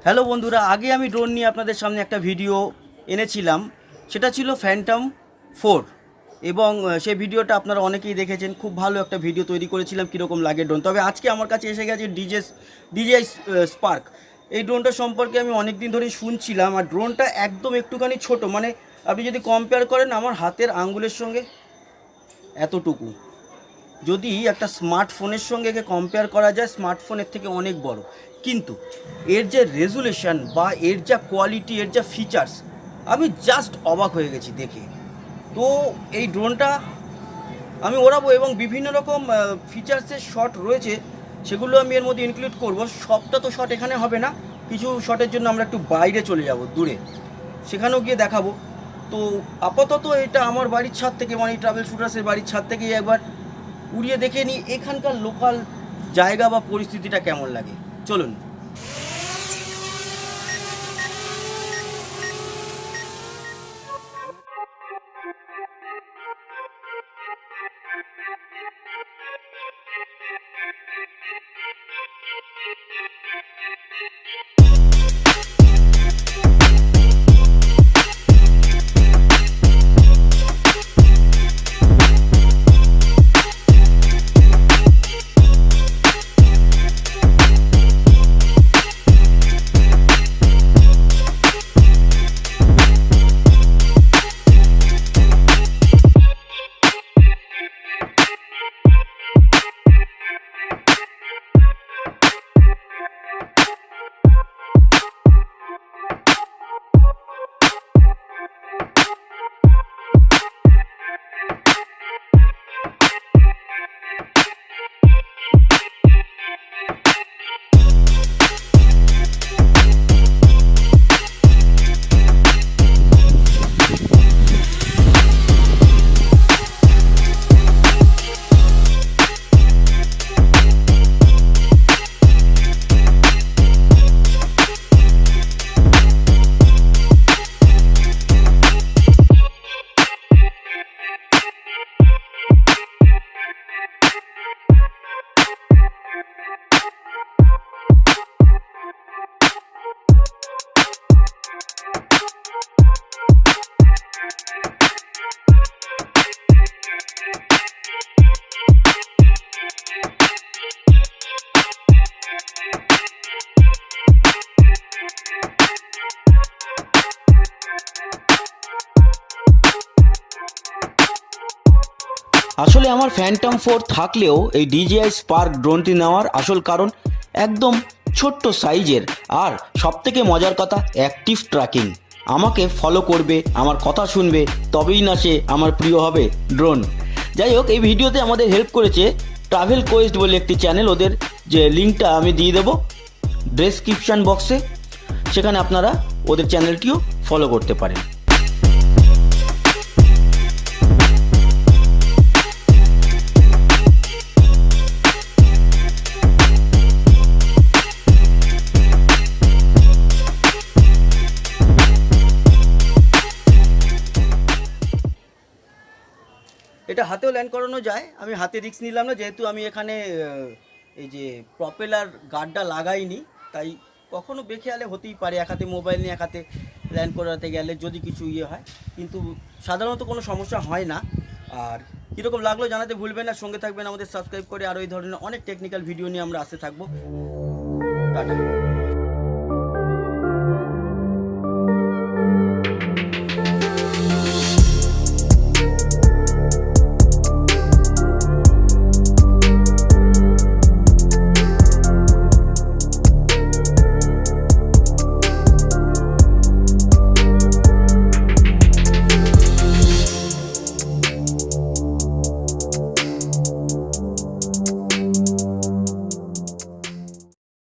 Hello বন্ধুরা, আগে আমি ড্রোন নিয়ে আপনাদের সামনে একটা ভিডিও এনেছিলাম, সেটা ছিল ফ্যান্টম 4 এবং সেই ভিডিওটা আপনারা অনেকেই দেখেছেন। খুব ভালো একটা ভিডিও তৈরি করেছিলাম কীরকম লাগে ড্রোন। তবে আজকে আমার কাছে এসে গেছে ডিজিআই স্পার্ক। এই ড্রোনটা সম্পর্কে আমি অনেক দিন ধরেই শুনছিলাম, আর ড্রোনটা একদম একটুখানি ছোট, মানে আপনি যদি কম্পেয়ার করেন আমার হাতের আঙ্গুলের সঙ্গে এতটুকু। যদি একটা স্মার্টফোনের সঙ্গে একে কম্পেয়ার করা যায়, স্মার্টফোনের থেকে অনেক বড়, কিন্তু এর যে রেজুলেশন বা এর যা কোয়ালিটি, এর যা ফিচার্স, আমি জাস্ট অবাক হয়ে গেছি দেখে। তো এই ড্রোনটা আমি ওড়াবো এবং বিভিন্ন রকম ফিচার্সের শট রয়েছে, সেগুলো আমি এর মধ্যে ইনক্লুড করব। সবটা তো শট এখানে হবে না, কিছু শটের জন্য আমরা একটু বাইরে চলে যাব দূরে, সেখানেও গিয়ে দেখাবো। তো আপাতত এটা আমার বাড়ির ছাদ থেকে, মানে ট্রাভেল শুটার্সের বাড়ির ছাদ থেকেই একবার উড়িয়ে দেখে নিই এখানকার লোকাল জায়গা বা পরিস্থিতিটা কেমন লাগে। চলুন। আসলে আমার ফ্যান্টম 4 থাকলেও এই ডিজিআই স্পার্ক ড্রোনটি নেওয়ার আসল কারণ একদম ছোট্ট সাইজের, আর সবথেকে মজার কথা অ্যাক্টিভ ট্র্যাকিং। আমাকে ফলো করবে, আমার কথা শুনবে, তবেই না সে আমার প্রিয় হবে ড্রোন। যাই হোক, এই ভিডিওতে আমাদের হেল্প করেছে ট্রাভেল কোয়েস্ট বলে একটি চ্যানেল। ওদের যে লিঙ্কটা আমি দিয়ে দেবো ডেসক্রিপশান বক্সে, সেখানে আপনারা ওদের চ্যানেলটিও ফলো করতে পারেন। এটা হাতেও ল্যান্ড করানো যায়, আমি হাতে রিস্ক নিলাম না, যেহেতু আমি এখানে এই যে প্রপেলার গার্ডটা লাগাইনি, তাই কখনো বেখেয়ালে হতেই পারে এক হাতে মোবাইল নিয়ে এক হাতে ল্যান্ড করাতে গেলে যদি কিছু হয়, কিন্তু সাধারণত কোনো সমস্যা হয় না। আর কীরকম লাগলো জানাতে ভুলবেন না, সঙ্গে থাকবেন আমাদের সাবস্ক্রাইব করে। আর ওই ধরনের অনেক টেকনিক্যাল ভিডিও নিয়ে আমরা আসতে থাকবো। টাটা।